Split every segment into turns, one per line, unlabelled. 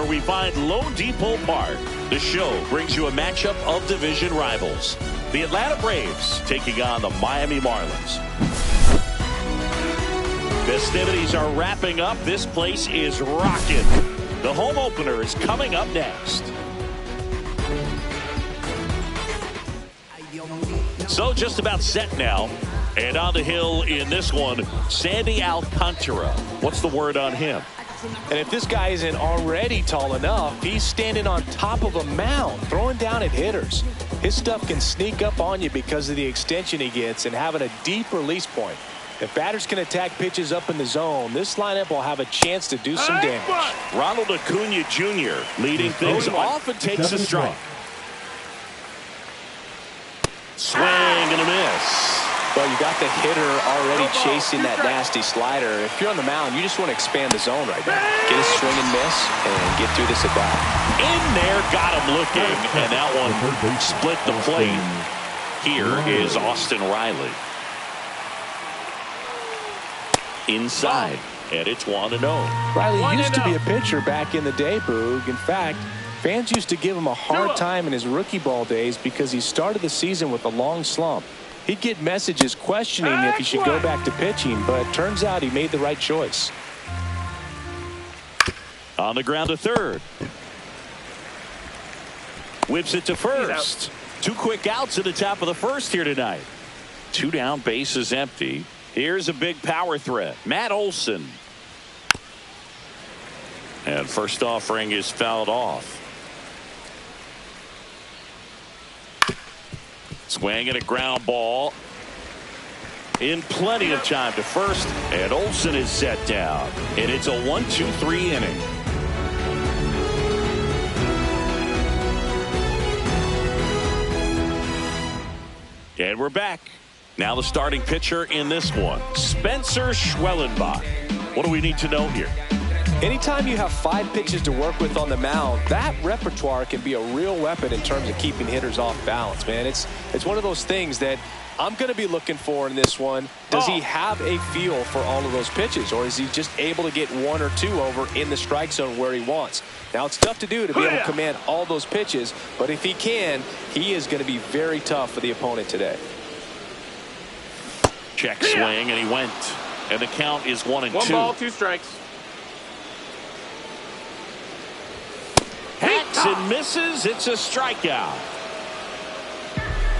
we find Low Depot Park. The show brings you a matchup of division rivals. The Atlanta Braves taking on the Miami Marlins. Festivities are wrapping up. This place is rocking. The home opener is coming up next. So just about set now. And on the hill in this one, Sandy Alcantara. What's the word on him?
And if this guy isn't already tall enough, he's standing on top of a mound, throwing down at hitters. His stuff can sneak up on you because of the extension he gets and having a deep release point. If batters can attack pitches up in the zone, this lineup will have a chance to do some damage.
Ronald Acuna Jr. leading things off and takes a strike. Swing and a miss.
Well, you got the hitter already chasing that nasty slider. If you're on the mound, you just want to expand the zone right now. Get a swing and miss and get through this at bat.
In there, got him looking, and that one split the plate. Here is Austin Riley. Inside, and it's 1-0.
Riley used to be a pitcher back in the day, Boog. In fact, fans used to give him a hard time in his rookie ball days because he started the season with a long slump. He'd get messages questioning if he should go back to pitching, but it turns out he made the right choice.
On the ground to third. Whips it to first. 2 quick outs at the top of the first here tonight. 2 down, bases empty. Here's a big power threat. Matt Olson. And first offering is fouled off. Swing and a ground ball. In plenty of time to first. And Olson is set down. And it's a 1-2-3 inning. And we're back. Now the starting pitcher in this one, Spencer Schwellenbach. What do we need to know here?
Anytime you have 5 pitches to work with on the mound, that repertoire can be a real weapon in terms of keeping hitters off balance, man. It's one of those things that I'm going to be looking for in this one. Does he have a feel for all of those pitches, or is he just able to get 1 or 2 over in the strike zone where he wants? Now, it's tough to do to be able to command all those pitches, but if he can, he is going to be very tough for the opponent today.
Check swing, and he went. And the count is 1-2.
1 ball, 2 strikes.
Hacks and misses. It's a strikeout.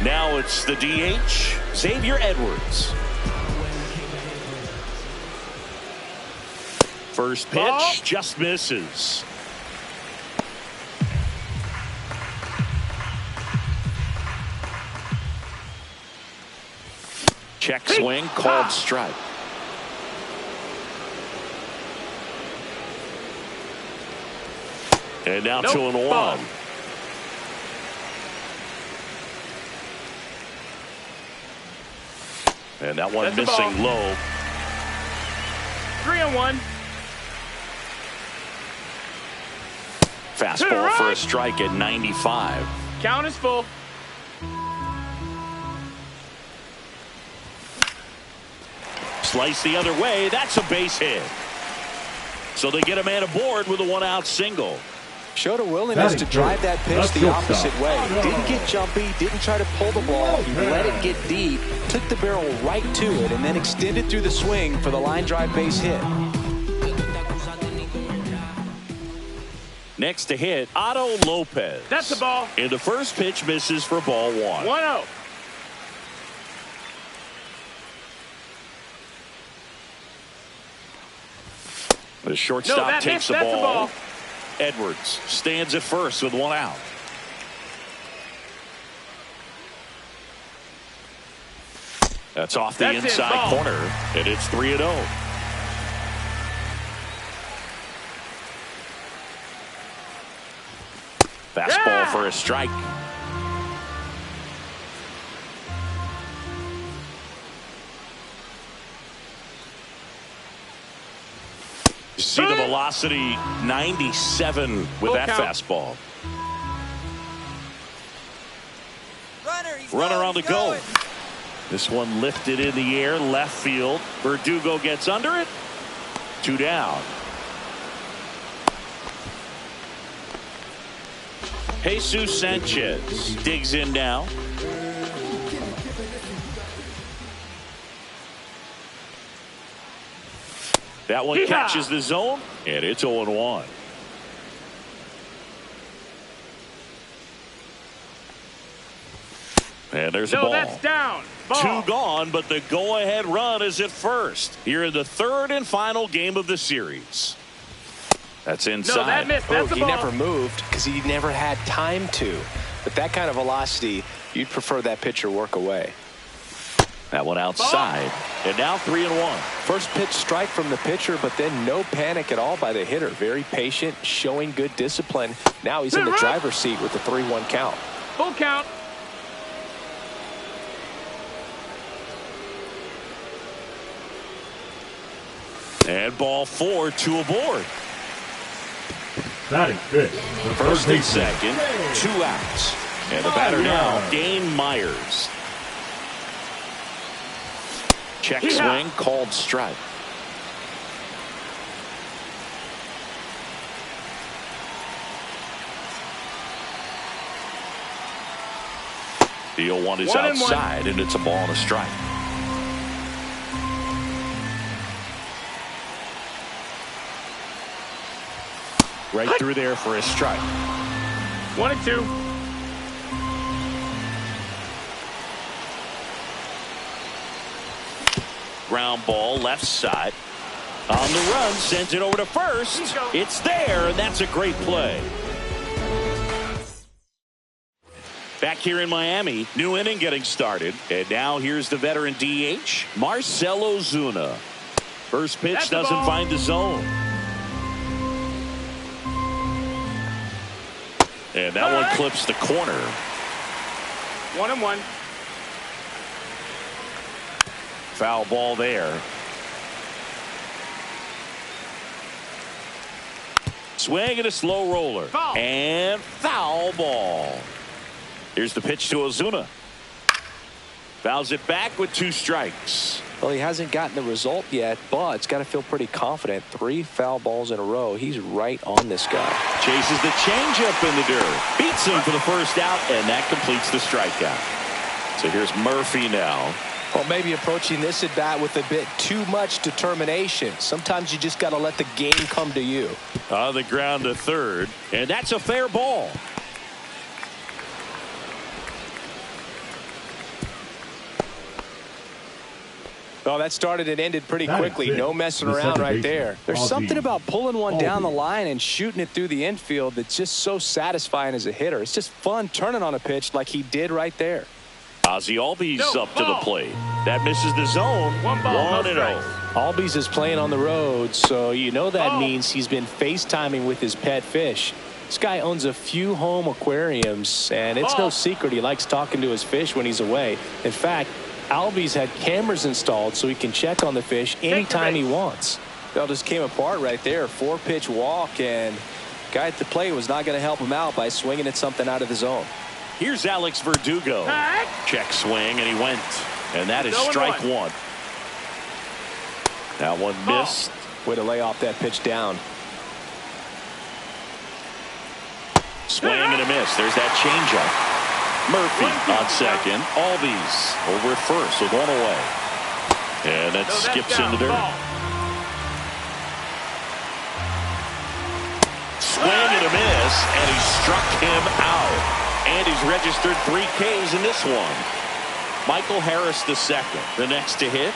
Now it's the DH, Xavier Edwards. First pitch just misses. Check swing, called strike. And now 2-1. And that one missing low.
3-1.
Fastball for a strike at 95.
Count is full.
Slice the other way. That's a base hit. So they get a man aboard with a 1-out single.
Showed a willingness to drive that pitch the opposite way. Didn't get jumpy, didn't try to pull the ball. He let it get deep, took the barrel right to it, and then extended through the swing for the line drive base hit.
Next to hit, Otto Lopez.
That's the ball.
And the first pitch misses for ball 1.
1-0.
The shortstop takes the
that's
ball. Edwards stands at first with 1 out. That's off the inside corner, and it's 3-0. Fastball for a strike. You see the velocity 97 with that fastball. Runner on the go. This one lifted in the air, left field. Verdugo gets under it. 2 down. Jesus Sanchez digs in now. That one catches the zone, and it's 0-1. And there's a ball.
That's down. Ball.
2 gone, but the go-ahead run is at first. Here in the 3rd and final game of the series. That's inside.
No, that missed. That's
he never moved because he never had time to. But that kind of velocity, you'd prefer that pitcher work away.
That one outside. And now 3-1.
First pitch strike from the pitcher, but then no panic at all by the hitter. Very patient, showing good discipline. Now he's in the driver's seat with the 3-1 count.
Full count.
And ball 4, 2 aboard.
Batting fifth.
First and second, 2 outs. And the batter now, Dane Myers. Check swing, called strike. The 0-1 is outside, and it's a ball and a strike. Right through there for a strike.
1-2.
Ground ball left side. On the run, sends it over to first. It's there, and that's a great play. Back here in Miami, new inning getting started. And now here's the veteran DH, Marcell Ozuna. First pitch doesn't find the zone. And that one clips the corner.
1-1.
Foul ball there. Swing and a slow roller.
Foul.
And foul ball. Here's the pitch to Ozuna. Fouls it back with 2 strikes.
Well, he hasn't gotten the result yet, but it's got to feel pretty confident. 3 foul balls in a row. He's right on this guy.
Chases the changeup in the dirt. Beats him for the first out, and that completes the strikeout. So here's Murphy now.
Well, maybe approaching this at bat with a bit too much determination. Sometimes you just got to let the game come to you.
On the ground to third, and that's a fair ball.
Oh, that started and ended pretty quickly. No messing around right there. There's something about pulling one down the line and shooting it through the infield that's just so satisfying as a hitter. It's just fun turning on a pitch like he did right there.
Ozzie Albies up to the plate. That misses the zone. 1-0.
Albies is playing on the road, so you know that means he's been FaceTiming with his pet fish. This guy owns a few home aquariums, and it's no secret he likes talking to his fish when he's away. In fact, Albies had cameras installed so he can check on the fish anytime he wants. That just came apart right there. 4-pitch walk, and guy at the plate was not going to help him out by swinging at something out of the zone.
Here's Alex Verdugo. Check swing, and he went. And that is strike 1. That one missed.
Way to lay off that pitch down.
Swing and a miss. There's that changeup. Murphy on second. Albies over at first with 1 away. And that skips in the dirt. Swing and a miss, and he struck him out. And he's registered 3 Ks in this one. Michael Harris the second. The next to hit.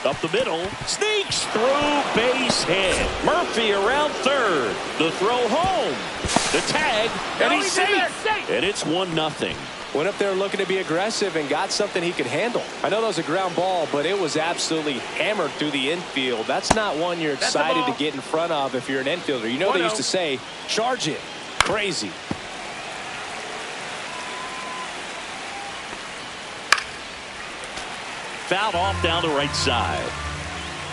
Up the middle. Sneaks through, base hit. Murphy around third. The throw home. The tag. And he's safe. And it's 1-0.
Went up there looking to be aggressive and got something he could handle. I know that was a ground ball, but it was absolutely hammered through the infield. That's not one you're excited to get in front of if you're an infielder. You know they used to say, charge it. Crazy.
Fouled off down the right side.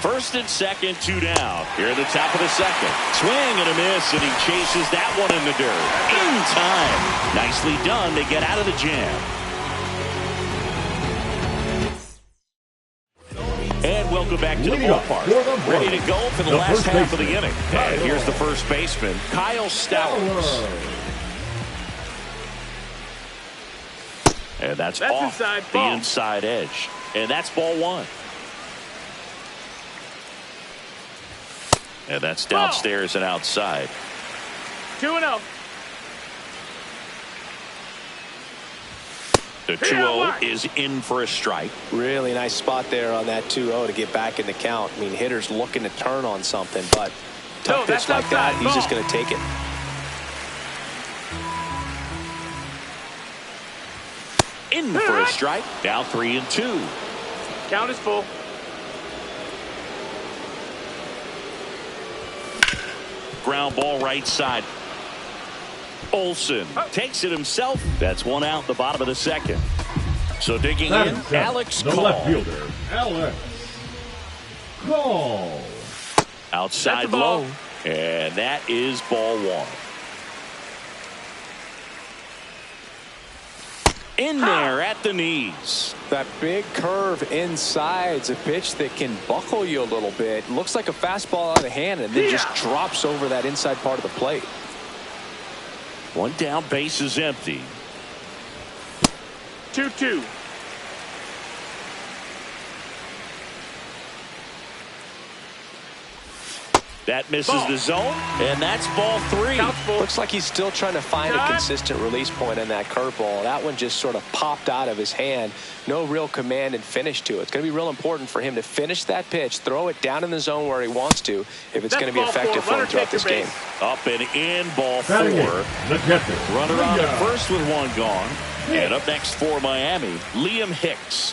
First and second, 2 down. Here at the top of the second. Swing and a miss, and he chases that one in the dirt. In time. Nicely done to get out of the jam. And welcome back to the ballpark. Ready to go for the last half of the inning. And here's the first baseman, Kyle Stowers. And that's off the inside edge. And that's ball one. And that's downstairs and outside.
2-0.
The 2-0 is in for a strike.
Really nice spot there on that 2-0 to get back in the count. I mean, hitters looking to turn on something, but tough pitch like that, he's just going to take it.
In for a strike. Now 3-2.
Count is full.
Ground ball right side. Olsen takes it himself. That's one out the bottom of the second. So digging in, Alex Call.
Left fielder, Alex Call.
Outside low. And that is ball one. In there at the knees.
That big curve inside is a pitch that can buckle you a little bit. Looks like a fastball out of hand and then just drops over that inside part of the plate.
One down, base is empty.
2-2.
That misses the zone, and that's ball three.
Looks like he's still trying to find a consistent release point on that curveball. That one just sort of popped out of his hand. No real command and finish to it. It's going to be real important for him to finish that pitch, throw it down in the zone where he wants to, if it's going to be effective for him throughout this game.
Up and in, ball four. Runner on at first with one gone. And up next for Miami, Liam Hicks.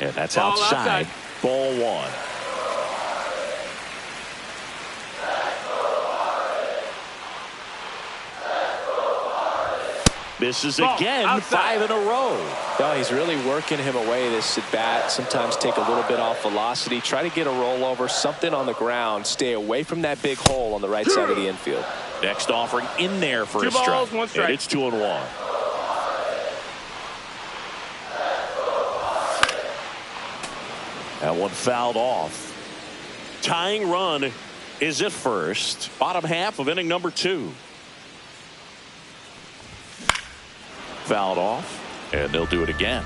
And that's outside. Ball one. Misses again, 5 in a row.
No, he's really working him away this at bat. Sometimes take a little bit off velocity. Try to get a rollover, something on the ground. Stay away from that big hole on the right side of the infield.
Next offering in there for a strike.
2 balls, 1 strike.
And it's 2-1. That one fouled off. Tying run is at first. Bottom half of inning number 2. Fouled off, and they'll do it again.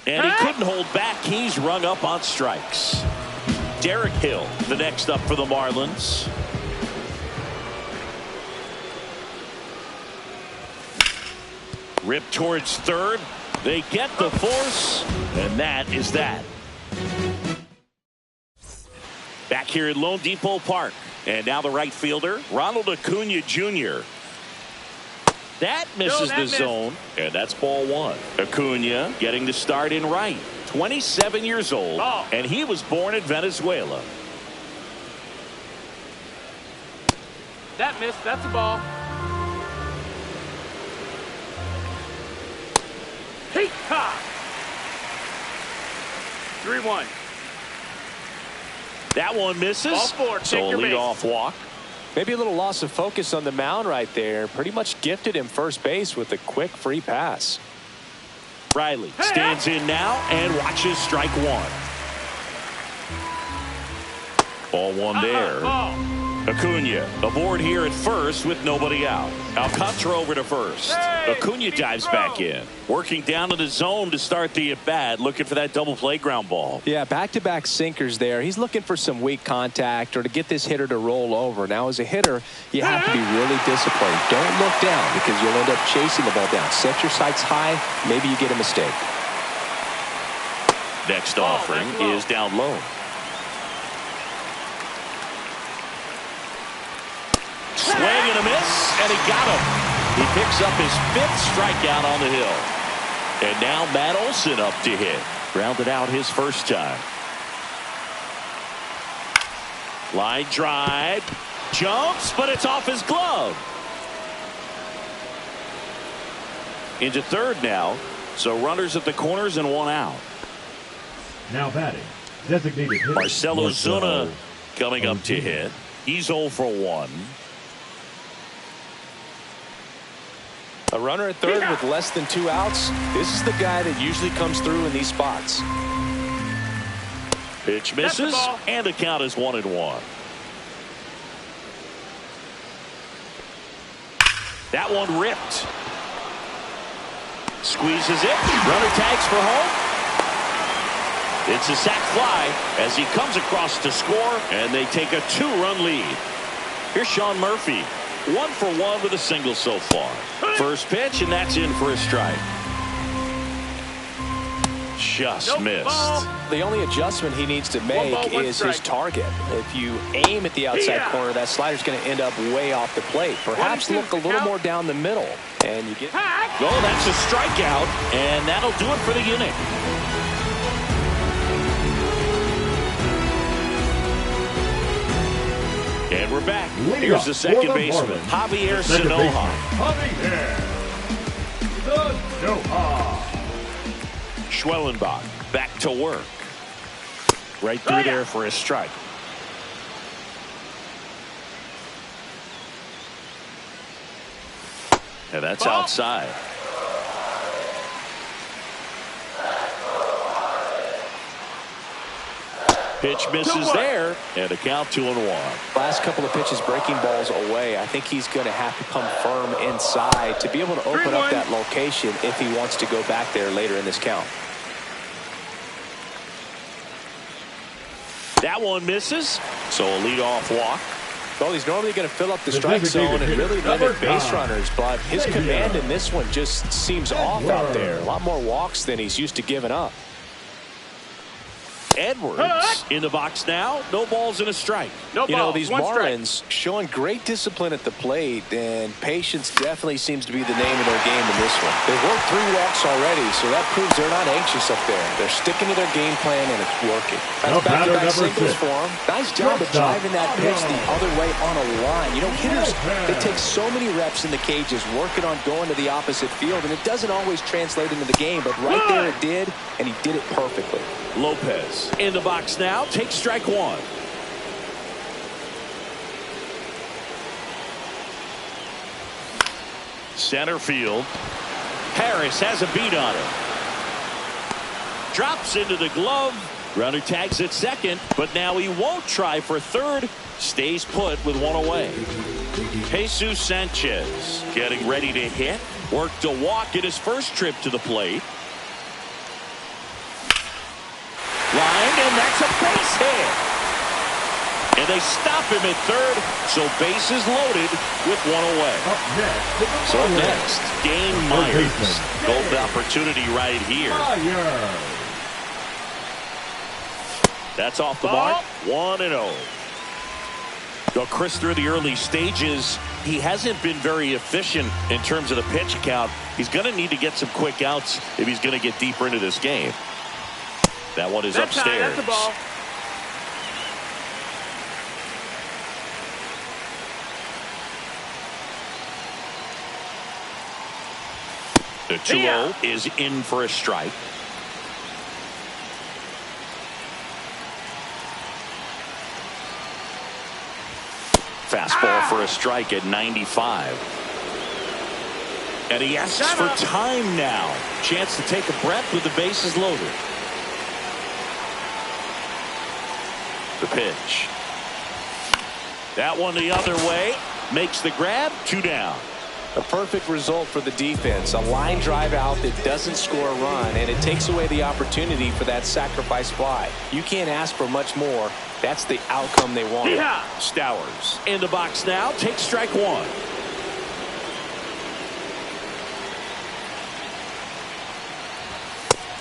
And he couldn't hold back. He's rung up on strikes. Derek Hill, the next up for the Marlins. Ripped towards third. They get the force, and that is that. Back here at Lone Depot Park. And now the right fielder, Ronald Acuna Jr. That misses the zone. And that's ball one. Acuna getting the start in right. 27 years old. And he was born in Venezuela.
That missed. That's a ball. Hey, ha! 3-1.
That one misses. So a leadoff walk.
Maybe a little loss of focus on the mound right there. Pretty much gifted him first base with a quick free pass.
Riley stands in now and watches strike one. Ball one there. Acuna aboard here at first with nobody out. Alcantara over to first. Acuna dives back in. Working down to the zone to start the at-bat. Looking for that double play ground ball.
Yeah, back-to-back sinkers there. He's looking for some weak contact or to get this hitter to roll over. Now, as a hitter, you have to be really disciplined. Don't look down because you'll end up chasing the ball down. Set your sights high. Maybe you get a mistake.
Next offering is down low. Swing and a miss, and he got him. He picks up his 5th strikeout on the hill. And now Matt Olson up to hit. Grounded out his first time. Line drive. Jumps, but it's off his glove. Into third now. So runners at the corners and one out.
Now batting, designated hitter
Marcell Ozuna coming up to hit. He's 0 for 1.
A runner at third with less than 2 outs. This is the guy that usually comes through in these spots.
Pitch misses, and the count is 1-1. That one ripped. Squeezes it. Runner tags for home. It's a sac fly as he comes across to score, and they take a 2-run lead. Here's Sean Murphy. 1 for 1 with a single so far. First pitch, and that's in for a strike. Just missed.
The only adjustment he needs to make is his target. If you aim at the outside corner, that slider's going to end up way off the plate. Perhaps look a little more down the middle, and you get.
Oh, that's a strikeout, and that'll do it for the inning. And we're back. Here's the second baseman, Javier Sanoja.
Javier Sanoja.
Schwellenbach back to work. Right through there for a strike. And that's outside. Pitch misses there, and a count 2-1.
Last couple of pitches breaking balls away. I think he's going to have to come firm inside to be able to open up that location if he wants to go back there later in this count.
That one misses, so a leadoff walk.
Well, he's normally going to fill up the strike zone and really limit base runners, but his command in this one just seems off out there. A lot more walks than he's used to giving up.
Edwards in the box now. No balls and a strike.
You know, these Marlins showing great discipline at the plate, and patience definitely seems to be the name of their game in this one. They've worked 3 walks already, so that proves they're not anxious up there. They're sticking to their game plan, and it's working. That's back-to-back singles for them. Nice job of driving that pitch the other way on a line. You know, hitters, they take so many reps in the cages working on going to the opposite field, and it doesn't always translate into the game, but right there it did, and he did it perfectly.
Lopez in the box now. Takes strike 1. Center field. Harris has a beat on it. Drops into the glove. Runner tags at second, but now he won't try for third. Stays put with 1 away. Jesus Sanchez getting ready to hit. Worked a walk in his first trip to the plate. Line, and that's a base hit. And they stop him at third, so bases loaded with 1 away. So next, Dane Myers. Golden opportunity right here. That's off the mark. 1-0. Though Chris, through the early stages, he hasn't been very efficient in terms of the pitch count. He's going to need to get some quick outs if he's going to get deeper into this game. That one is upstairs.
That's the ball.
The 2-0 is in for a strike. Fastball for a strike at 95. And he asks for time now. Chance to take a breath with the bases loaded. The pitch. That one the other way. Makes the grab. 2 down.
A perfect result for the defense. A line drive out that doesn't score a run, and it takes away the opportunity for that sacrifice fly. You can't ask for much more. That's the outcome they want.
Yeah. Stowers in the box now. Takes strike 1.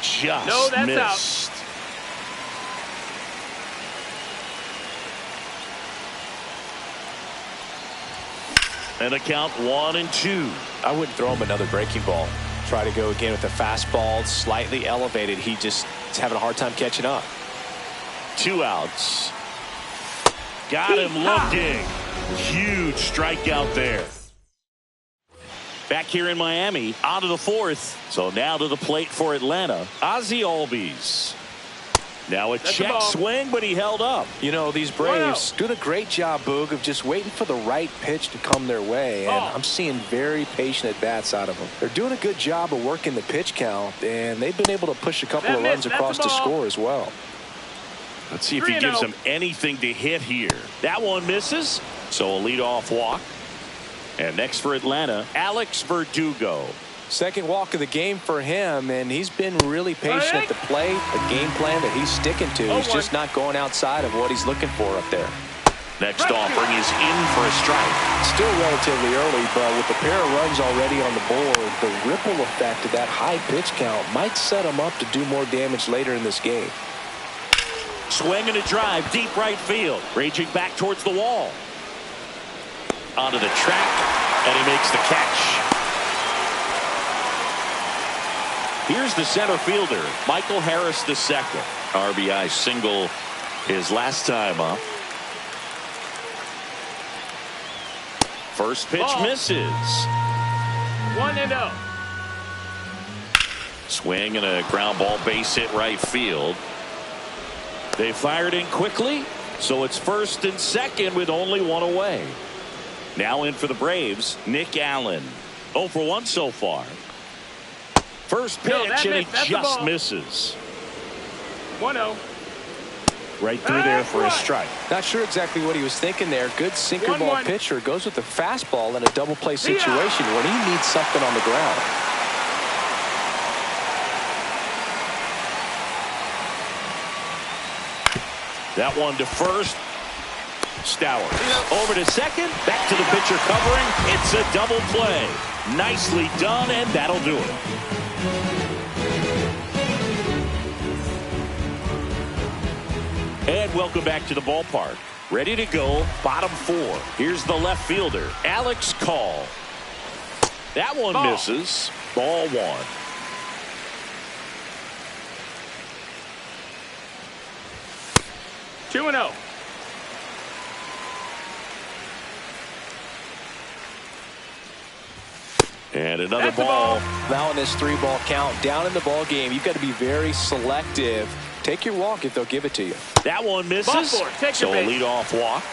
Just missed.
Out.
And a count 1-2.
I wouldn't throw him another breaking ball. Try to go again with a fastball, slightly elevated. He just is having a hard time catching up.
2 outs. Got him looking. Huge strikeout there. Back here in Miami, on to the 4th. So now to the plate for Atlanta. Ozzie Albies. Now a check swing, but he held up.
You know, these Braves doing a great job, Boog, of just waiting for the right pitch to come their way. And I'm seeing very patient at-bats out of them. They're doing a good job of working the pitch count, and they've been able to push a couple of runs across to score as well.
Let's see if he gives them anything to hit here. That one misses, so a leadoff walk. And next for Atlanta, Alex Verdugo.
Second walk of the game for him, and he's been really patient at the plate. The game plan that he's sticking to. He's just not going outside of what he's looking for up there.
Next offering is in for a strike.
Still relatively early, but with a pair of runs already on the board, the ripple effect of that high pitch count might set him up to do more damage later in this game.
Swing and a drive, deep right field. Raging back towards the wall. Onto the track, and he makes the catch. Here's the center fielder, Michael Harris II. RBI single his last time up. First pitch misses.
1-0.
Swing and a ground ball, base hit right field. They fired in quickly, so it's first and second with only one away. Now in for the Braves, Nick Allen. 0 for 1 so far. First pitch, and it just misses.
1-0.
Right through there for a strike.
Not sure exactly what he was thinking there. Good sinker ball pitcher goes with the fastball in a double play situation when he needs something on the ground.
That one to first. Stowers over to second, back to the pitcher covering. It's a double play. Nicely done, and that'll do it. And welcome back to the ballpark. Ready to go, bottom 4. Here's the left fielder, Alex Call. That one misses. Ball 1.
Two and 0.
And another ball.
Now in this 3-ball count, down in the ball game, you've got to be very selective. Take your walk if they'll give it to you.
That one misses. So a leadoff walk.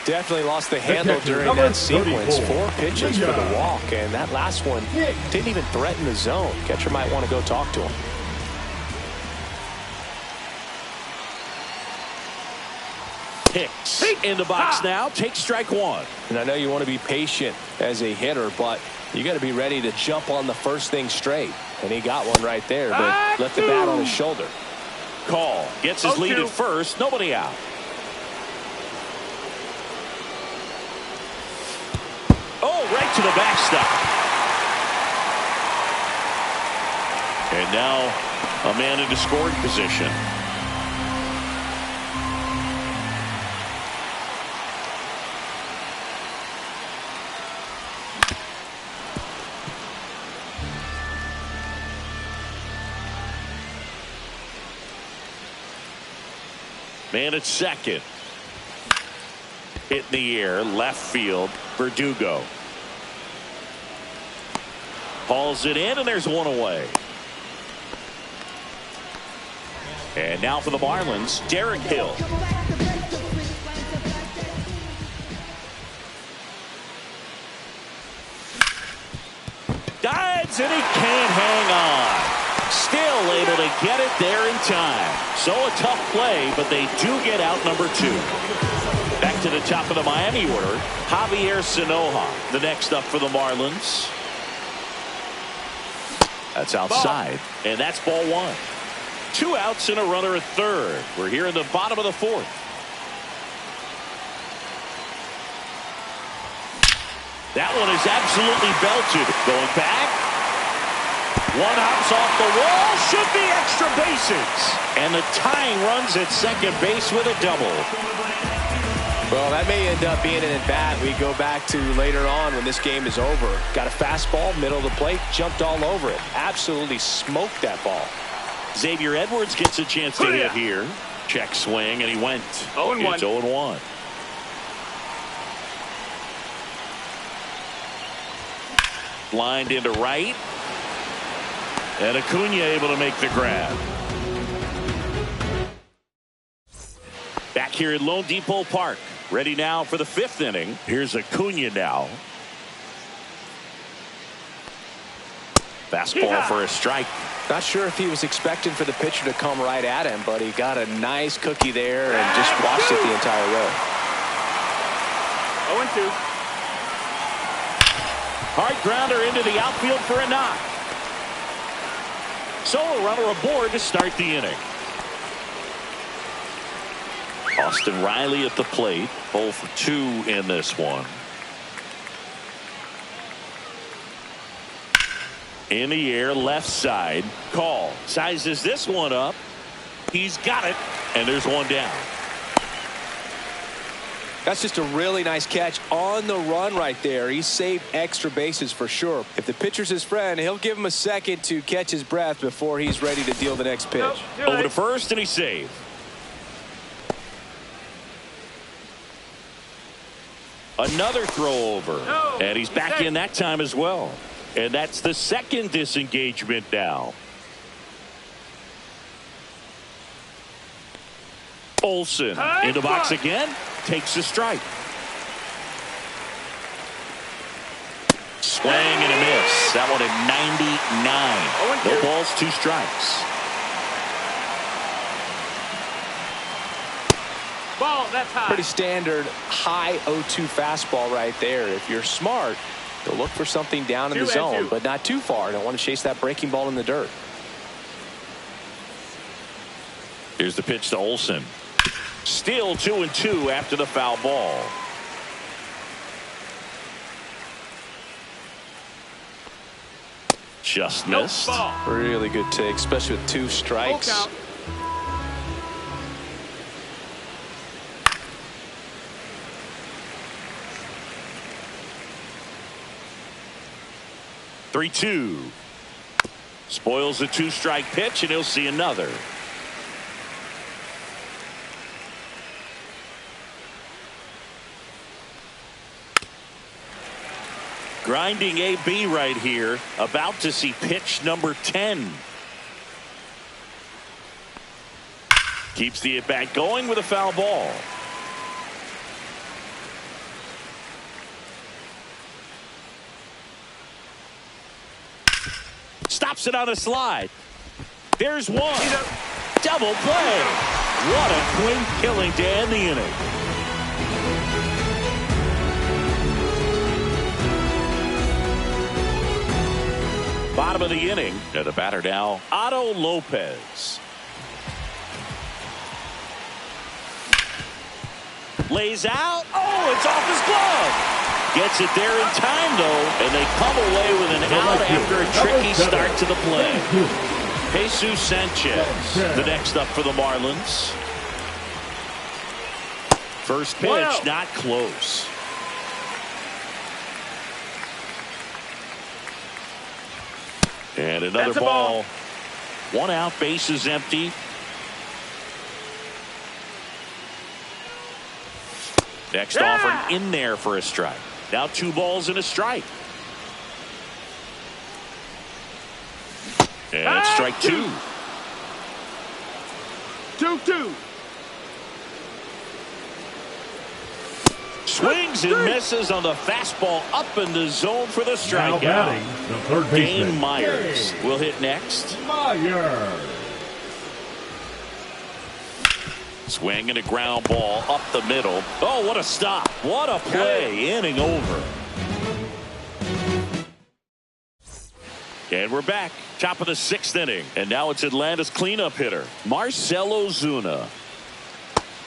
Definitely lost the handle during that sequence. 4 pitches for the walk, and that last one didn't even threaten the zone. Catcher might want to go talk to him.
Hicks in the box now. Take strike 1.
And I know you want to be patient as a hitter, but you got to be ready to jump on the first thing straight. And he got one right there, but left the bat on his shoulder.
Call gets his lead at first. Nobody out. Oh, right to the backstop. And now a man into scoring position. Man at second. Hit in the air, left field, Verdugo. Hauls it in, and there's one away. And now for the Marlins, Derek Hill. Dives, and he can't hang on. Still able to get it there in time. So a tough play, but they do get out number 2. Back to the top of the Miami order, Javier Sanoja, the next up for the Marlins. That's outside, and that's ball 1. 2 outs and a runner at third. We're here in the bottom of the 4th. That one is absolutely belted. Going back. One hops off the wall, should be extra bases. And the tying runs at second base with a double.
Well, that may end up being an at-bat we go back to later on when this game is over. Got a fastball, middle of the plate, jumped all over it. Absolutely smoked that ball.
Xavier Edwards gets a chance to hit here. Check swing, and he went.
0-1.
It's 0-1. Blind into right. And Acuna able to make the grab. here at Lone Depot Park. Ready now for the 5th inning. Here's Acuna now. Fastball for a strike.
Not sure if he was expecting for the pitcher to come right at him, but he got a nice cookie there and just watched it the entire way.
0-2.
Hard grounder into the outfield for a knock. So a runner aboard to start the inning. Austin Riley at the plate. 0 for 2 in this one. In the air, left side. Call. Sizes this one up. He's got it. And there's one down.
That's just a really nice catch on the run right there. He saved extra bases for sure. If the pitcher's his friend, he'll give him a second to catch his breath before he's ready to deal the next pitch.
Over to first, and he saved. Another throw over. And he's back in that time as well. And that's the second disengagement now. Olsen in the box again. Takes a strike. Swing and a miss. That one at 99. No balls, 2 strikes.
Ball, that's high.
Pretty standard high 0-2 fastball right there. If you're smart, you'll look for something down in the zone, but not too far. Don't want to chase that breaking ball in the dirt.
Here's the pitch to Olsen. Still 2-2 after the foul ball. Just missed.
Really good take, especially with 2 strikes.
3-2. Spoils a 2-strike pitch, and he'll see another. Grinding AB right here. About to see pitch number 10. Keeps the at-bat going with a foul ball. Stops it on a slide. There's one. Double play. What a clean killing to end the inning. Bottom of the inning. And the batter now, Otto Lopez. Lays out. Oh, it's off his glove. Gets it there in time, though, and they come away with an out after a tricky start to the play. Jesus Sanchez, the next up for the Marlins. First pitch, not close. And another ball. 1 out, bases empty. Next offering in there for a strike. Now 2 balls and a strike. And that's strike 2.
2-2.
Swings and misses on the fastball up in the zone for the strikeout.
Now batting, the third baseman,
Dane Myers will hit next.
Myers.
Swing and a ground ball up the middle. Oh, what a stop. What a play. Inning over. And we're back. Top of the 6th inning. And now it's Atlanta's cleanup hitter, Marcell Ozuna.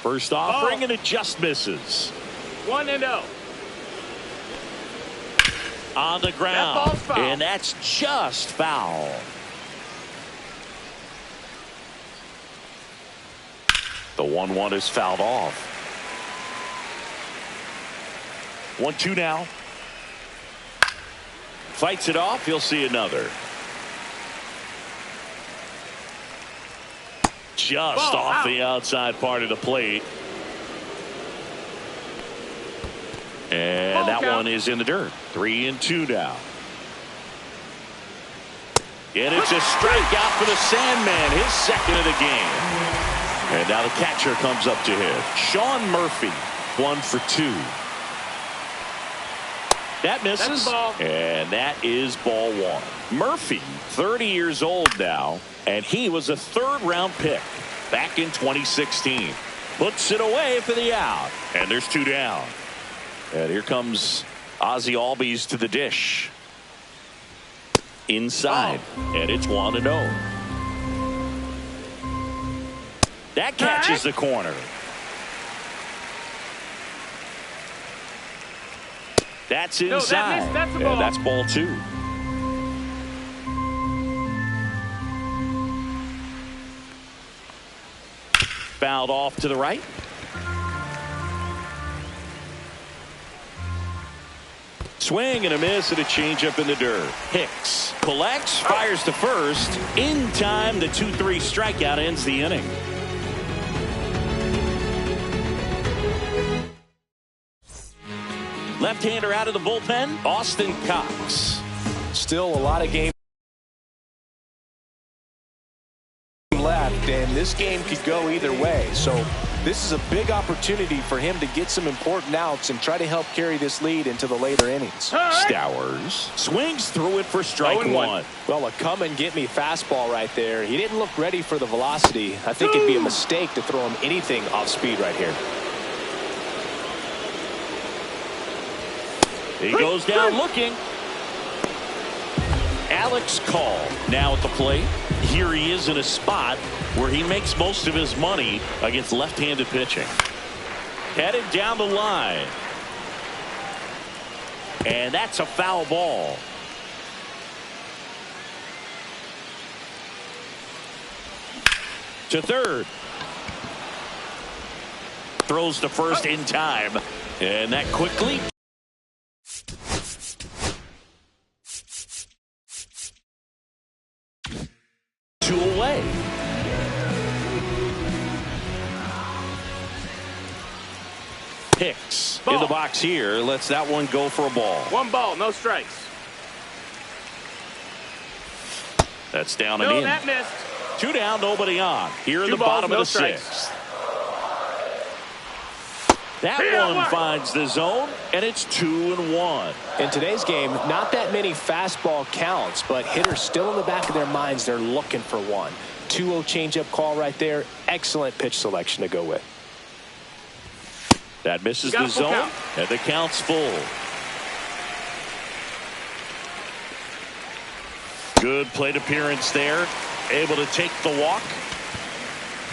First offering, and it just misses.
1-0.
On the ground.
That ball's foul.
And that's just foul. The 1-1 is fouled off. 1-2 now. Fights it off. He'll see another. Just off the outside part of the plate. And that one is in the dirt. 3-2 now. And it's a strikeout for the Sandman, his second of the game. And now the catcher comes up to hit. Sean Murphy, 1 for 2. That misses.
That's ball.
And that is ball 1. Murphy, 30 years old now, and he was a third-round pick back in 2016. Puts it away for the out. And there's 2 down. And here comes Ozzie Albies to the dish. Inside. And it's 1-0. That catches the corner. That's inside.
No, that's a ball.
And that's ball 2. Fouled off to the right. Swing and a miss and a changeup in the dirt. Hicks collects, fires to first. In time, the 2-3 strikeout ends the inning. Left-hander out of the bullpen, Austin Cox.
Still a lot of game left, and this game could go either way. So this is a big opportunity for him to get some important outs and try to help carry this lead into the later innings.
Stowers swings through it for strike 1.
Well, a come-and-get-me fastball right there. He didn't look ready for the velocity. I think it'd be a mistake to throw him anything off speed right here.
He goes down looking. Alex Call now at the plate. Here he is in a spot where he makes most of his money against left-handed pitching. Headed down the line. And that's a foul ball. To third. Throws to first in time. And that quickly. 2 away. Hicks in the box here. Lets that one go for a ball.
1 ball, no strikes.
That's down and
No,
in.
that missed.
2 down, nobody on. Here in
2
the
balls,
bottom
no
of the
strikes.
6th. That
Yeah,
one finds the zone, and it's 2-1.
In today's game, not that many fastball counts, but hitters still in the back of their minds, they're looking for one. 2-0 changeup call right there. Excellent pitch selection to go with.
That misses the zone,
count.
and the count's full. Good plate appearance there. Able to take the walk.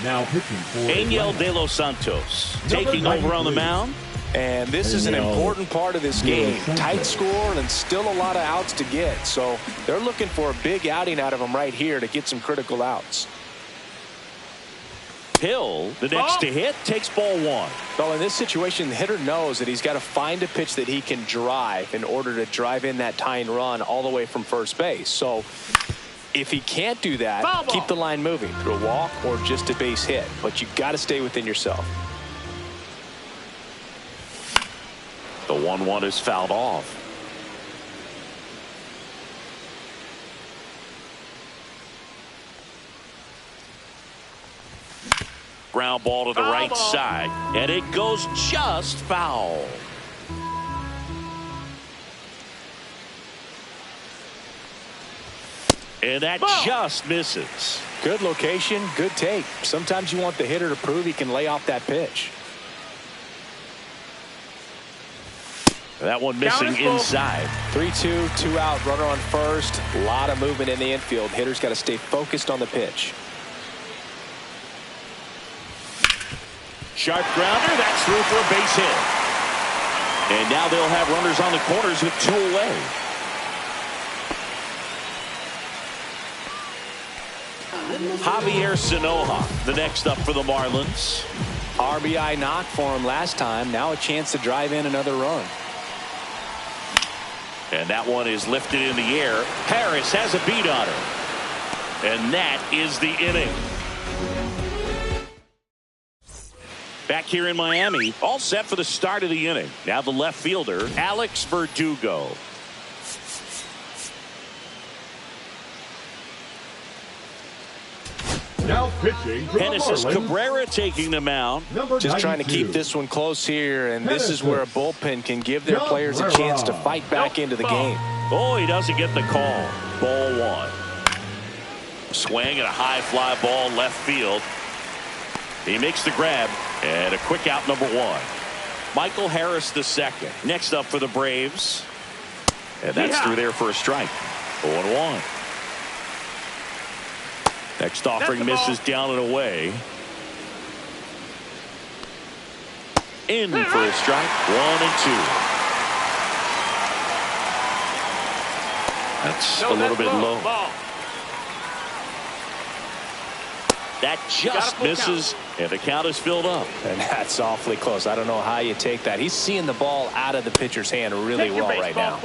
Now pitching for
Angel De Los Santos taking over on the mound.
And this is an important part of this game. Tight score and still a lot of outs to get. So they're looking for a big outing out of him right here to get some critical outs.
Hill, the next to hit, takes ball 1.
Well, in this situation, the hitter knows that he's got to find a pitch that he can drive in order to drive in that tying run all the way from first base. So if he can't do that, keep the line moving through a walk or just a base hit. But you've got to stay within yourself.
The 1-1 is fouled off. Ground ball to the right side, and it goes just foul. And that just misses.
Good location, good take. Sometimes you want the hitter to prove he can lay off that pitch.
That one missing inside.
3-2, 2 out, runner on first. A lot of movement in the infield. Hitter's got to stay focused on the pitch.
Sharp grounder, that's through for a base hit. And now they'll have runners on the corners with 2 away. Javier Sanoja, the next up for the Marlins.
RBI knock for him last time. Now a chance to drive in another run.
And that one is lifted in the air. Harris has a beat on her. And that is the inning. Back here in Miami, all set for the start of the inning. Now the left fielder, Alex Verdugo.
Now pitching for the
Genesis
Marlins,
Cabrera taking the mound.
Just trying to keep this one close here, and this is where a bullpen can give their players a chance to fight back into the game.
Oh, he doesn't get the call. Ball one. Swing and a high fly ball left field. He makes the grab, and a quick out, number one. Michael Harris the second. Next up for the Braves. And that's through there for a strike. 0-1. Next offering misses down and away. In for a strike. 1-2. That's a little bit low. That just misses, and the count is filled up.
And that's awfully close. I don't know how you take that. He's seeing the ball out of the pitcher's hand really well right now.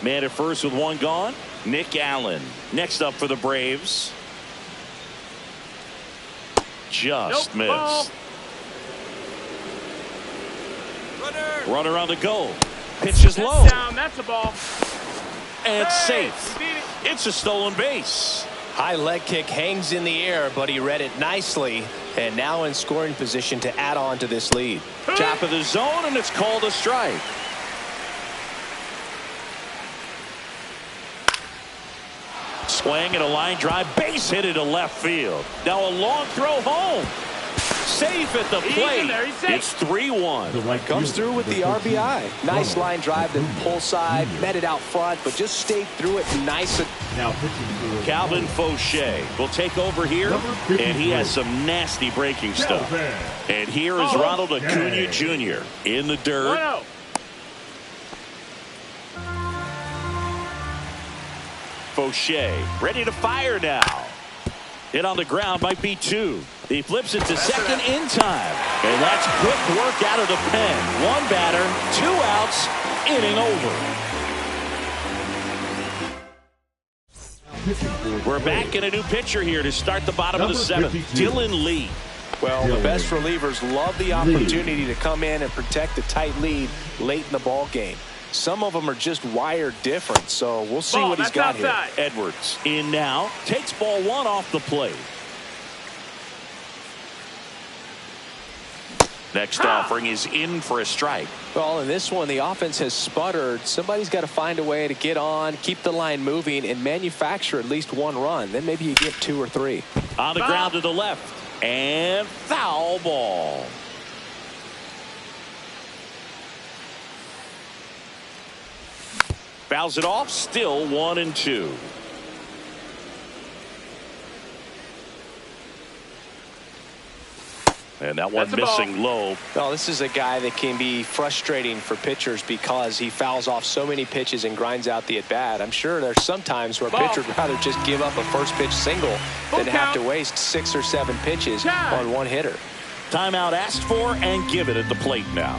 Man at first with one gone. Nick Allen. Next up for the Braves. Just missed. Runner on the go. Pitch is low.
That's a ball.
And safe. It's a stolen base.
High leg kick hangs in the air, but he read it nicely, and now in scoring position to add on to this lead.
Top of the zone, and it's called a strike. Swing and a line drive, base hit it to left field. Now a long throw home. Safe at the plate. It's 3-1.
Comes through with the RBI. Nice line drive to pull side, met it out front, but just stayed through it nice.
Now pitching for
Calvin Fauché will take over here, and he has some nasty breaking stuff. And here is Ronald Acuna Jr. in the dirt.
1-0.
Fauché ready to fire now. Hit on the ground, might be two. He flips it to second in time. And that's quick work out of the pen. One batter, 2 outs, inning over. We're back in a new pitcher here to start the bottom of the seventh. Dylan Lee.
Well, the best relievers love the opportunity to come in and protect a tight lead late in the ball game. Some of them are just wired different, so we'll see what he's got here.
Edwards in now. Takes ball one off the plate. Next offering is in for a strike.
Well, in this one, the offense has sputtered. Somebody's got to find a way to get on, keep the line moving, and manufacture at least one run. Then maybe you get 2 or 3.
On the ground to the left. And foul ball. Fouls it off. Still 1-2. And that one missing low.
Well, this is a guy that can be frustrating for pitchers because he fouls off so many pitches and grinds out the at-bat. I'm sure there's some times where a pitcher would rather just give up a first pitch single than have to waste 6 or 7 pitches on one hitter.
Timeout asked for and given at the plate now.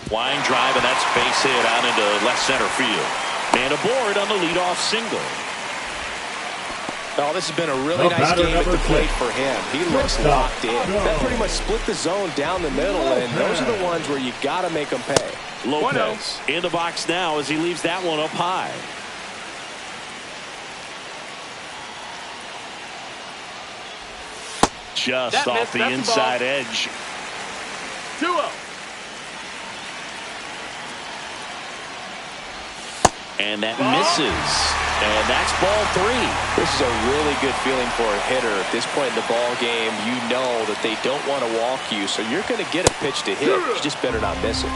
Flying drive, and that's base hit out into left center field. Man aboard on the leadoff single.
Oh, this has been a really nice game at the plate for him. He looks locked in. That pretty much split the zone down the middle, and those are the ones where you got to make them pay.
Lopez in the box now as he leaves that one up high. Just off the inside edge.
2-0.
And that misses. And that's ball 3.
This is a really good feeling for a hitter. At this point in the ball game, you know that they don't want to walk you, so you're going to get a pitch to hit. You just better not miss it.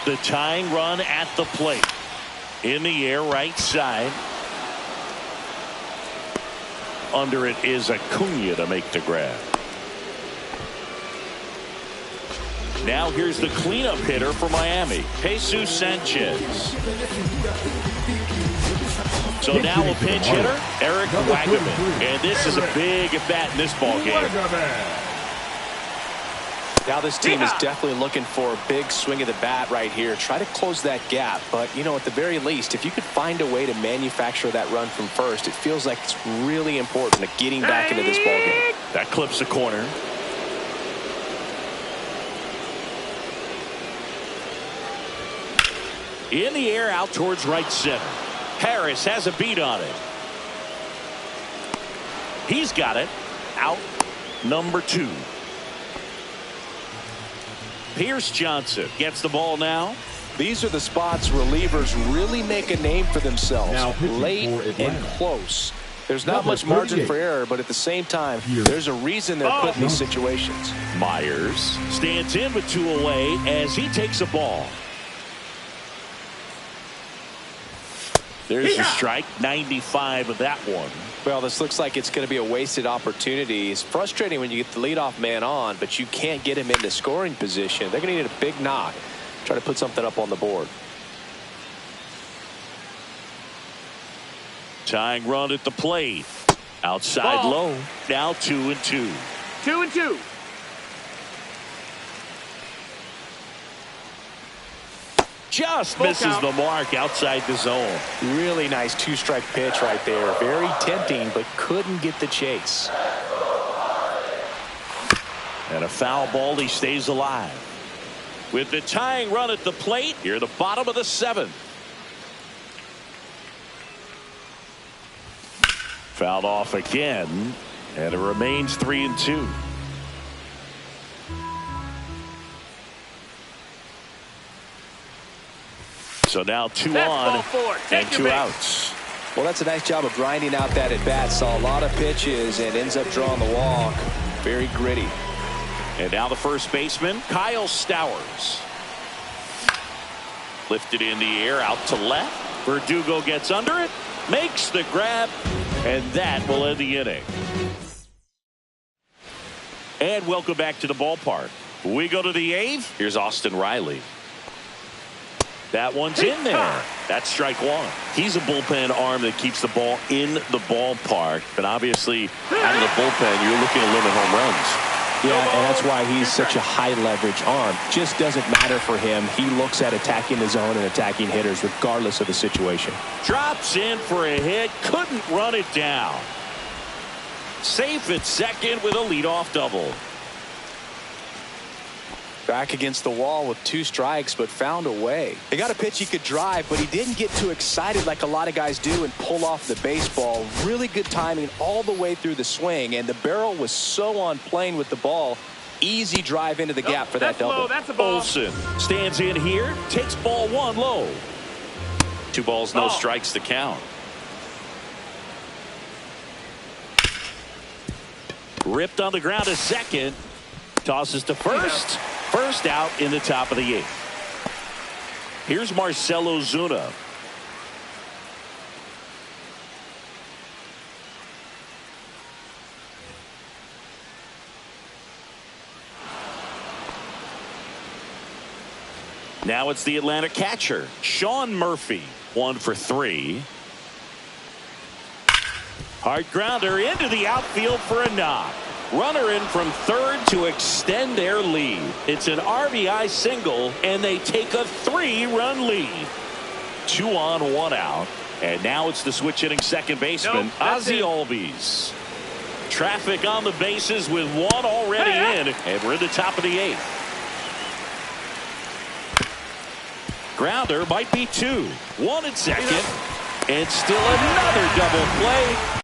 The tying run at the plate. In the air, right side. Under it is Acuna to make the grab. Now here's the cleanup hitter for Miami, Jesus Sanchez. So now a pinch hitter, Eric Wagaman. And this is a big at-bat in this ball game.
Now this team is definitely looking for a big swing of the bat right here. Try to close that gap. But, you know, at the very least, if you could find a way to manufacture that run from first, it feels like it's really important to getting back into this ball game.
That clips the corner. In the air out towards right center. Harris has a beat on it. He's got it. Out number 2. Pierce Johnson gets the ball now.
These are the spots relievers really make a name for themselves.
Now
Late and close. There's not much margin for error, but at the same time, there's a reason they're put in these situations.
Myers stands in with 2 away as he takes a ball. There's a strike, 95 of that one.
Well, this looks like it's going to be a wasted opportunity. It's frustrating when you get the leadoff man on, but you can't get him into scoring position. They're going to need a big knock. Try to put something up on the board.
Tying run at the plate. Outside low. Now 2-2.
2-2.
Just misses the mark outside the zone.
Really nice 2-strike pitch right there. Very tempting, but couldn't get the chase.
And a foul ball. He stays alive. With the tying run at the plate, here at the bottom of the 7th. Fouled off again, and it remains 3-2. So now 2 on and 2 outs.
Well, that's a nice job of grinding out that at bat. Saw a lot of pitches and ends up drawing the walk. Very gritty.
And now the first baseman, Kyle Stowers. Lifted in the air out to left. Verdugo gets under it, makes the grab, and that will end the inning. And welcome back to the ballpark. We go to the 8th. Here's Austin Riley. That one's in there. That's strike 1. He's a bullpen arm that keeps the ball in the ballpark. But obviously, out of the bullpen, you're looking to limit home runs.
Yeah, and that's why he's such a high leverage arm. Just doesn't matter for him. He looks at attacking the zone and attacking hitters regardless of the situation.
Drops in for a hit. Couldn't run it down. Safe at second with a leadoff double.
Back against the wall with 2 strikes, but found a way. He got a pitch he could drive, but he didn't get too excited like a lot of guys do and pull off the baseball. Really good timing all the way through the swing, and the barrel was so on plane with the ball. Easy drive into the gap for that double.
That's a ball.
Olsen stands in here, takes ball 1 low. 2 balls, no strikes to count. Ripped on the ground to second. Tosses to first. First out in the top of the 8th. Here's Marcell Ozuna. Now it's the Atlanta catcher, Sean Murphy. 1 for 3. Hard grounder into the outfield for a knock. Runner in from third to extend their lead. It's an RBI single, and they take a 3-run lead. 2 on, 1 out. And now it's the switch hitting second baseman, Ozzie Albies. Traffic on the bases with 1 already in, and we're at the top of the 8th. Grounder might be 2. 1 at second, and still another double play.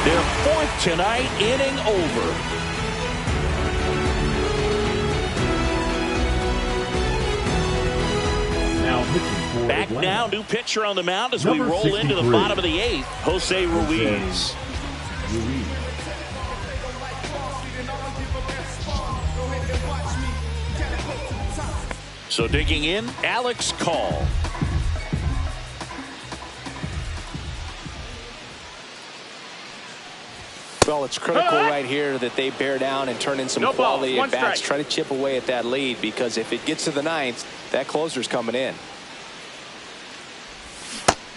Their 4th tonight, inning over. Back now, new pitcher on the mound as we roll into the bottom of the 8th, Jose Ruiz. So digging in, Alex Call.
Well, it's critical right here that they bear down and turn in some quality at bats. Try to chip away at that lead, because if it gets to the ninth, that closer's coming in.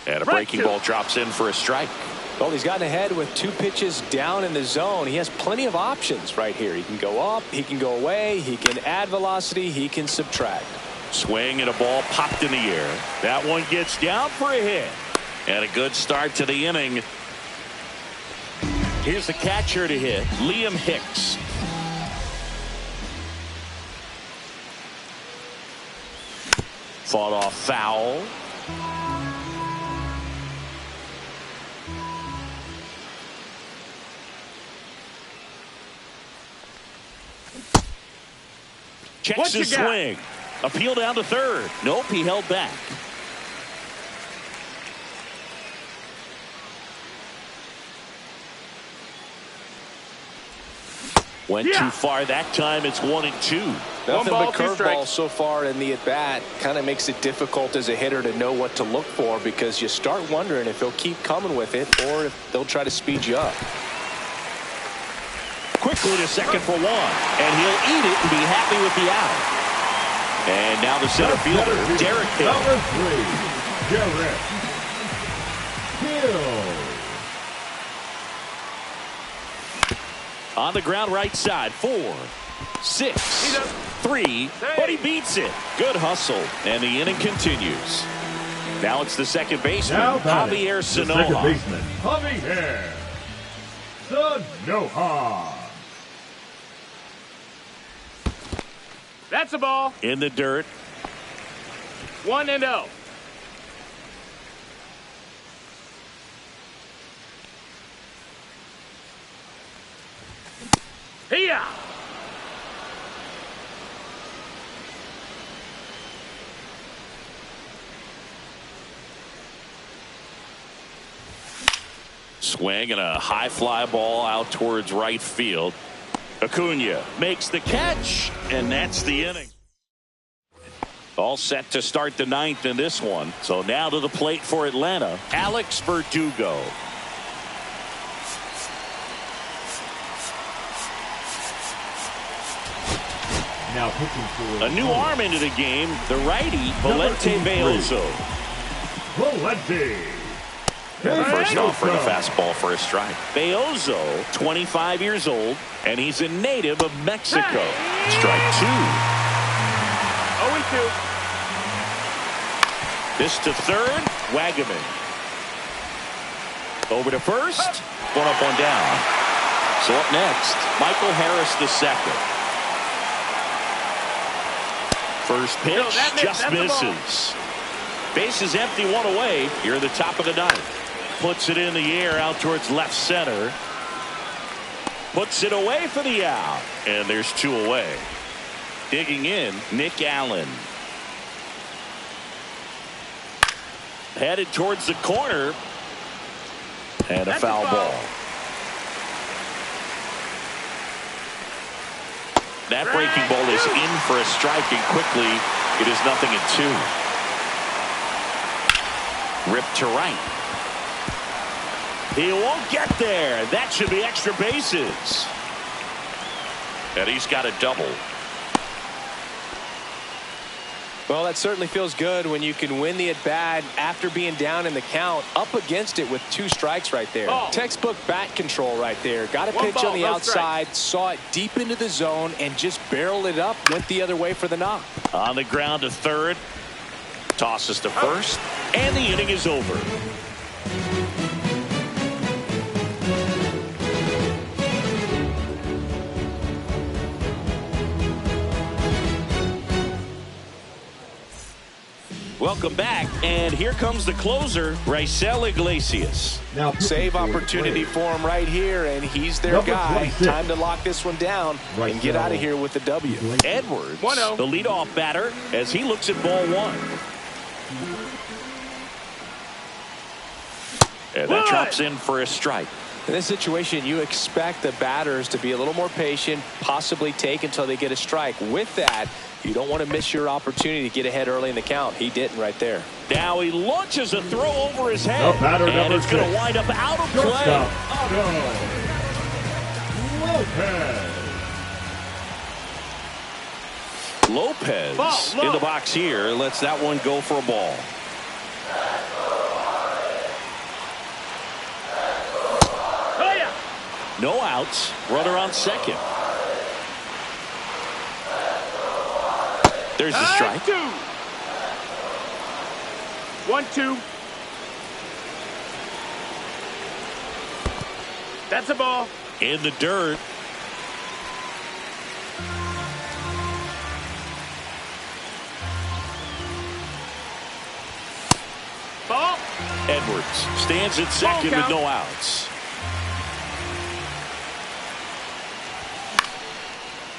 And a breaking ball drops in for a strike.
Well, he's gotten ahead with 2 pitches down in the zone. He has plenty of options right here. He can go up, he can go away, he can add velocity, he can subtract.
Swing and a ball popped in the air. That one gets down for a hit. And a good start to the inning. Here's the catcher to hit, Liam Hicks. Fought off foul. Checks his swing. Appeal down to third. Nope, he held back. Went too far that time. It's 1-2.
Nothing but curveball so far in the at-bat. Kind of makes it difficult as a hitter to know what to look for, because you start wondering if he'll keep coming with it or if they'll try to speed you up.
Quickly to second for 1, and he'll eat it and be happy with the out. And now the center fielder, Derek Hill.
Number 3, Derek Hill.
On the ground right side, 4, 6, 3, but he beats it. Good hustle, and the inning continues. Now it's the second baseman, Javier Sanoja.
Second baseman, Javier Sanoja.
That's a ball.
In the dirt.
1-0. Here.
Swing and a high fly ball out towards right field. Acuna makes the catch, and that's the inning. All set to start the ninth in this one. So now to the plate for Atlanta, Alex Verdugo.
Now pitching for
a new arm into the game, the righty, Valente Beozo.
Valente.
First offering a fastball for a strike. Beozo, 25 years old, and he's a native of Mexico. Strike 2.
0-2.
This to third, Wagaman. Over to first, 1 up, 1 down. So up next, Michael Harris the second. First pitch just misses. Base is empty, 1 away. Here at the top of the ninth. Puts it in the air out towards left center. Puts it away for the out. And there's 2 away. Digging in, Nick Allen. Headed towards the corner. And a foul ball. That breaking ball is in for a strike, and quickly it is 0-2. Ripped to right. He won't get there. That should be extra bases. And he's got a double.
Well, that certainly feels good when you can win the at-bat after being down in the count, up against it with 2 strikes right there. Textbook bat control right there. Got a pitch on the outside, saw it deep into the zone, and just barreled it up, went the other way for the knock.
On the ground to third. Tosses to first, and the inning is over. Welcome back, and here comes the closer, Raisel Iglesias.
Now save opportunity for him right here, and he's their guy. Time to lock this one down and get out of here with the W.
Edwards, the leadoff batter, as he looks at ball 1. And that drops in for a strike.
In this situation, you expect the batters to be a little more patient, possibly take until they get a strike. With that, you don't want to miss your opportunity to get ahead early in the count. He didn't right there.
Now he launches a throw over his head,
and
it's going to wind up out of play. Lopez in the box here lets that one go for a ball. No outs. Runner on second. There's the strike.
1-2. That's a ball.
In the dirt.
Ball.
Edwards stands at second with no outs.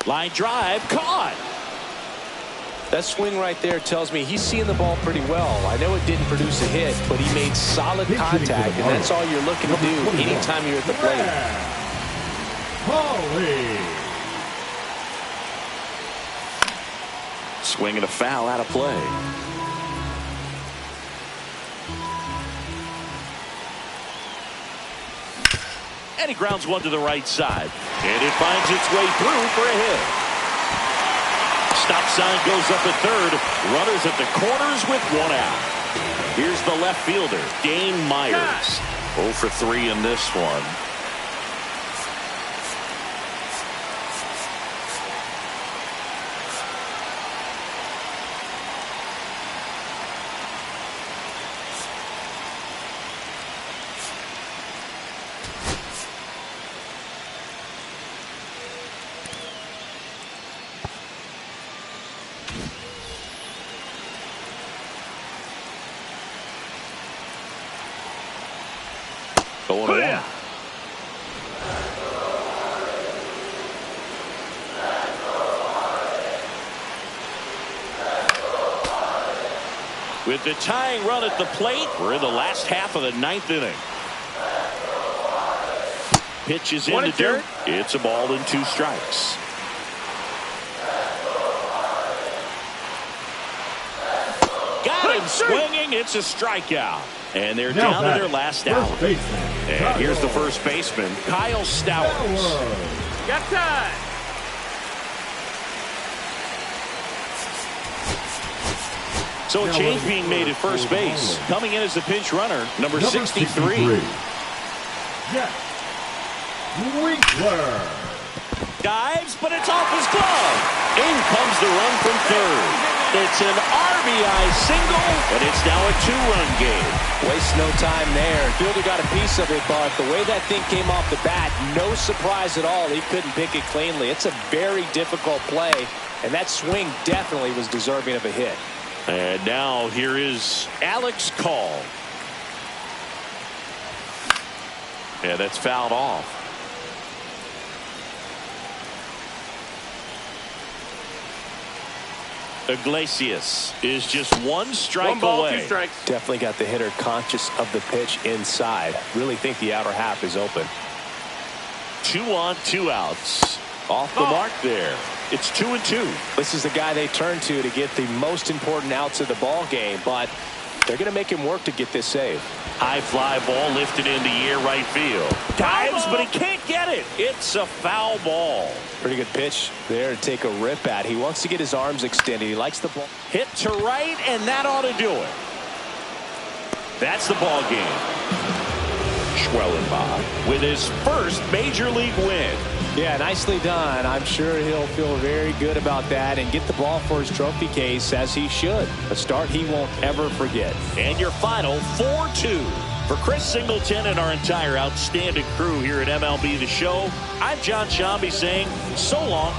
Line drive caught.
That swing right there tells me he's seeing the ball pretty well. I know it didn't produce a hit, but he made solid contact, and that's all you're looking to do anytime you're at the plate.
Swing and a foul out of play. And he grounds one to the right side. And it finds its way through for a hit. Stop sign goes up at third. Runners at the corners with one out. Here's the left fielder, Dane Myers. 0 for 3 in this one. Going on. With the tying run at the plate, we're in the last half of the 9th inning. Pitch is in the dirt. It's a ball and 2 strikes. Got him swinging. It's a strikeout. And they're down to their last out. And here's the first baseman, Kyle Stowers.
Got time.
So a change being made at first base. Coming in as the pinch runner, number 63.
Jack Winkler.
Dives, but it's off his glove. In comes the run from third. It's an RBI single, and it's now a 2-run game.
Waste no time there. Fielder got a piece of it, but the way that thing came off the bat, no surprise at all. He couldn't pick it cleanly. It's a very difficult play, and that swing definitely was deserving of a hit.
And now here is Alex Call. Yeah, that's fouled off. Iglesias is just one strike
one ball,
away.
2 strikes.
Definitely got the hitter conscious of the pitch inside. Really think the outer half is open.
2 on, 2 outs. Off the mark there. It's 2-2.
This is the guy they turn to get the most important outs of the ball game, but they're going to make him work to get this save.
High fly ball lifted into the air right field. Dives, but he can't get it. It's a foul ball.
Pretty good pitch there to take a rip at. He wants to get his arms extended. He likes the ball.
Hit to right, and that ought to do it. That's the ball game. Schwellenbach with his first major league win.
Yeah, nicely done. I'm sure he'll feel very good about that and get the ball for his trophy case, as he should. A start he won't ever forget.
And your final 4-2. For Chris Singleton and our entire outstanding crew here at MLB The Show, I'm John Shambi saying so long.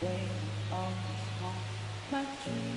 Day of my dreams.